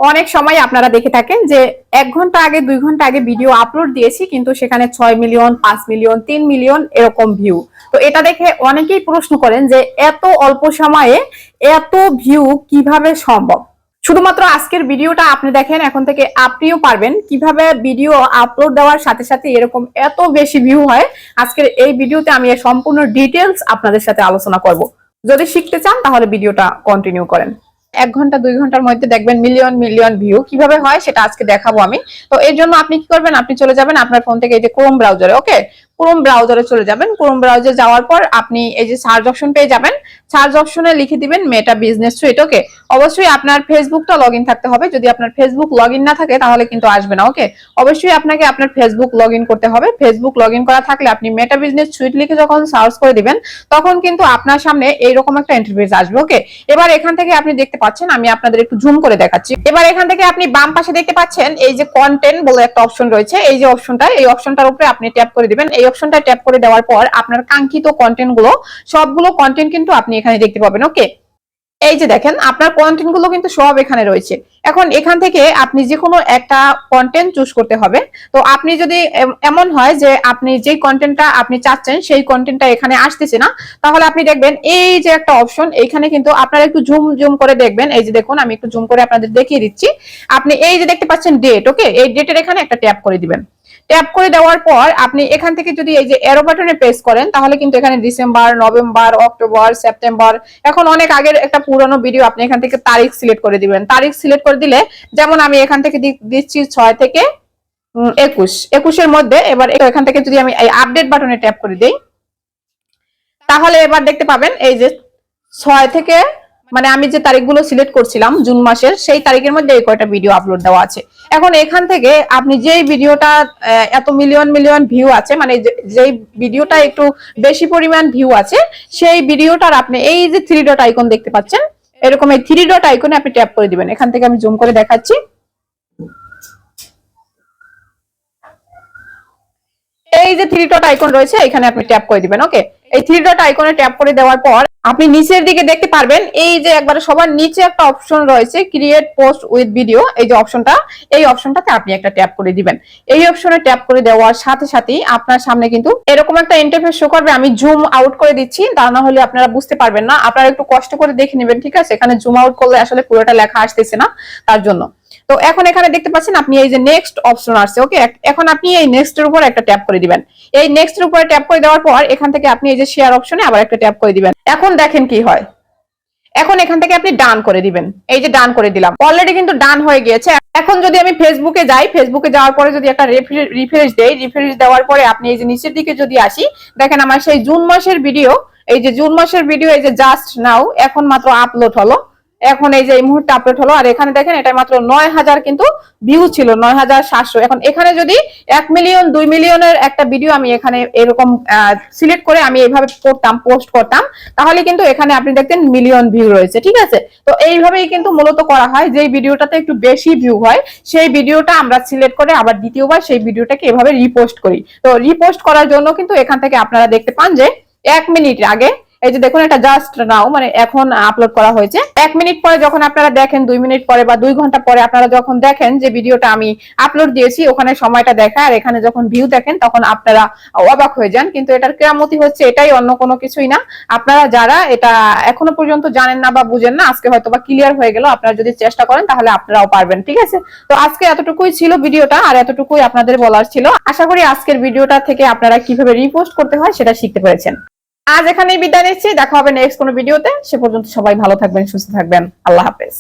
অনেক সময় আপনারা দেখে থাকেন যে 1 ঘন্টা আগে 2 ঘন্টা আগে ভিডিও আপলোড দিয়েছি, কিন্তু সেখানে 6 মিলিয়ন, 5 মিলিয়ন, 3 মিলিয়ন এরকম ভিউ। তো এটা দেখে অনেকেই প্রশ্ন করেন যে এত অল্প সময়ে এত ভিউ কিভাবে সম্ভব। শুধুমাত্র আজকের ভিডিওটা আপনি দেখেন, এখন থেকে আপনিও পারবেন কিভাবে ভিডিও আপলোড দেওয়ার সাথে সাথে এরকম এত বেশি ভিউ হয়। আজকের এই ভিডিওতে আমি এর সম্পূর্ণ ডিটেলস আপনাদের সাথে আলোচনা করব। যদি শিখতে চান তাহলে ভিডিওটা কন্টিনিউ করেন। 1 ঘন্টা 2 ঘন্টার মধ্যে দেখবেন মিলিয়ন মিলিয়ন ভিউ কিভাবে হয় সেটা আজকে দেখাবো আমি। তো এর জন্য আপনি কি করবেন, আপনি চলে যাবেন আপনার ফোন থেকে এই যে ক্রোম ব্রাউজারে। ওকে, ক্রোম ব্রাউজারে চলে যাবেন। ক্রোম ব্রাউজারে যাওয়ার পর আপনি এই যে সার্চ অপশন পেয়ে যাবেন। সার্চ অপশনে লিখে দিবেন মেটা বিজনেস সুইট। ওকে, অবশ্যই আপনার ফেসবুকটা লগইন থাকতে হবে। যদি আপনার ফেসবুক লগইন না থাকে তাহলে কিন্তু আসবে না। ওকে, অবশ্যই আপনাকে আপনার ফেসবুক লগইন করতে হবে। ফেসবুক লগইন করা থাকলে আপনি মেটা বিজনেস সুইট লিখে যখন সার্চ করে দিবেন তখন কিন্তু আপনার সামনে এইরকম একটা ইন্টারফেস আসবে। ওকে, এবার এখান থেকে আপনি দেখতে পাচ্ছেন, আমি আপনাদের একটু জুম করে দেখাচ্ছি। এবার এখান থেকে আপনি বাম পাশে দেখতে পাচ্ছেন এই যে কন্টেন্ট বলে একটা অপশন রয়েছে। এই যে অপশনটা, এই অপশনটার উপরে আপনি ট্যাপ করে দিবেন। এই অপশনটা ট্যাপ করে দেওয়ার পর আপনার কাঙ্ক্ষিত কন্টেন্ট গুলো, সবগুলো কন্টেন্ট কিন্তু আপনি এখানে দেখতে পাবেন। ওকে, এই যে দেখেন আপনার কন্টেন্ট গুলো কিন্তু সব এখানে রয়েছে। এখন এখান থেকে আপনি যে কোনো একটা কন্টেন্ট চুজ করতে হবে। তো আপনি যদি এমন হয় যে আপনি যে কন্টেন্টটা আপনি চাচ্ছেন সেই কন্টেন্টটা এখানে আসতেছে না, তাহলে আপনি দেখবেন এই যে একটা অপশন, এইখানে কিন্তু আপনারা একটু জুম জুম করে দেখবেন। এই যে দেখুন, আমি একটু জুম করে আপনাদের দেখিয়ে দিচ্ছি। আপনি এই যে দেখতে পাচ্ছেন ডেট। ওকে, এই ডেটের এখানে একটা ট্যাপ করে দিবেন। ট্যাপ করে দেওয়ার পর আপনি এখান থেকে যদি এই যে এরো বাটনে প্রেস করেন তাহলে কিন্তু এখানে ডিসেম্বর, নভেম্বর, অক্টোবর, সেপ্টেম্বর, এখন অনেক আগের একটা পুরনো ভিডিও, আপনি এখান থেকে তারিখ সিলেক্ট করে দিবেন। তারিখ সিলেক্ট করে দিলে, যেমন আমি এখান থেকে দিচ্ছি 6 থেকে 21 মধ্যে। এবার এখান থেকে যদি আমি এই আপডেট বাটনে ট্যাপ করে দিই তাহলে এবার দেখতে পাবেন এই যে 6 থেকে, মানে আমি যে তারিখগুলো সিলেক্ট করছিলাম জুন মাসের, সেই তারিখের মধ্যে এই কয়টা ভিডিও আপলোড দেওয়া আছে। এখন এখান থেকে আপনি যেই ভিডিওটা এত মিলিয়ন মিলিয়ন ভিউ আছে, মানে যেই ভিডিওটা একটু বেশি পরিমাণ ভিউ আছে, সেই ভিডিওটার আপনি এই যে 3 ডট আইকন দেখতে পাচ্ছেন, এরকম এই 3 ডট আইকনে আপনি ট্যাপ করে দিবেন। এখান থেকে আমি জুম করে দেখাচ্ছি। এই যে 3 ডট আইকন রয়েছে এখানে আপনি ট্যাপ করে দিবেন। ওকে, এই 3 ডট আইকনে ট্যাপ করে দেওয়ার পর আপনি নিচের দিকে দেখতে পারবেন এই যে একবারে সবার নিচে একটা অপশন রয়েছে ক্রিয়েট পোস্ট উইথ ভিডিও। এই যে অপশনটা, এই অপশনটাতে আপনি একটা ট্যাপ করে দিবেন। এই অপশনে ট্যাপ করে দেওয়ার সাথে সাথেই আপনার সামনে কিন্তু এরকম একটা ইন্টারফেস শো করবে। আমি জুম আউট করে দিচ্ছি, তা না হলে আপনারা বুঝতে পারবেন না। আপনারা একটু কষ্ট করে দেখে নেবেন, ঠিক আছে? এখানে জুম আউট করলে আসলে পুরোটা লেখা আসতেছে না, তার জন্য। তো এখন এখানে দেখতে পাচ্ছেন আপনি এই যে নেক্সট অপশন আসছে। ওকে, এখন আপনি এই নেক্সট এর উপর একটা ট্যাপ করে দিবেন। এই নেক্সট এর উপরে ট্যাপ করে দেওয়ার পর এখান থেকে আপনি এই যে শেয়ার অপশনে আবার একটা ট্যাপ করে দিবেন। এখন দেখেন কি হয়। এখন এখান থেকে আপনি ডান করে দিবেন। এই যে ডান করে দিলাম, অলরেডি কিন্তু ডান হয়ে গিয়েছে। এখন যদি আমি ফেসবুকে যাই, ফেসবুকে যাওয়ার পরে যদি একটা রিফ্রেশ দেই, রিফ্রেশ দেওয়ার পরে আপনি এই যে নিচের দিকে যদি আসি, দেখেন আমার সেই জুন মাসের ভিডিও, এই যে জুন মাসের ভিডিও এই যে জাস্ট নাও এখন মাত্র আপলোড হলো, এখন এই যে এই মুহূর্তে আপলোড হলো। আর এখানে দেখেন এটা মাত্র 9,000 কিন্তু ভিউ ছিল, 9,700। এখন এখানে যদি 1 মিলিয়ন 2 মিলিয়নের একটা ভিডিও আমি এখানে এরকম সিলেক্ট করে আমি এইভাবে করতাম, পোস্ট করতাম, তাহলে কিন্তু এখানে আপনি দেখতেন মিলিয়ন ভিউ রয়েছে, ঠিক আছে? তো এইভাবেই কিন্তু মূলত করা হয়। যে ভিডিওটাতে একটু বেশি ভিউ হয় সেই ভিডিওটা আমরা সিলেক্ট করে আবার দ্বিতীয়বার সেই ভিডিওটাকে এভাবে রিপোস্ট করি। তো রিপোস্ট করার জন্য কিন্তু এখান থেকে আপনারা দেখতে পান যে 1 মিনিট আগে এই যে দেখুন এটা জাস্ট নাও, মানে এখন আপলোড করা হয়েছে। 1 মিনিট পরে যখন আপনারা দেখেন, 2 মিনিট পরে বা 2 ঘন্টা পরে আপনারা যখন দেখেন যে ভিডিওটা আমি আপলোড দিয়েছি, ওখানে সময়টা দেখায়, আর এখানে যখন ভিউ দেখেন তখন আপনারা অবাক হয়ে যান। কিন্তু এটার কেরামতি হচ্ছে এটাই, অন্য কোনো কিছুই না। আপনারা যারা এটা এখনো পর্যন্ত জানেন না বা বুঝেন না, আজকে হয়তো বা ক্লিয়ার হয়ে গেল। আপনারা যদি চেষ্টা করেন তাহলে আপনারাও পারবেন, ঠিক আছে? তো আজকে এতটুকুই ছিল ভিডিওটা, আর এতটুকুই আপনাদের বলার ছিল। আশা করি আজকের ভিডিওটা থেকে আপনারা কিভাবে রিপোস্ট করতে হয় সেটা শিখতে পেরেছেন। আজ এখানেই বিদায় নিচ্ছি, দেখা হবে নেক্সট কোনো ভিডিওতে। সে পর্যন্ত সবাই ভালো থাকবেন, সুস্থ থাকবেন। আল্লাহ হাফেজ।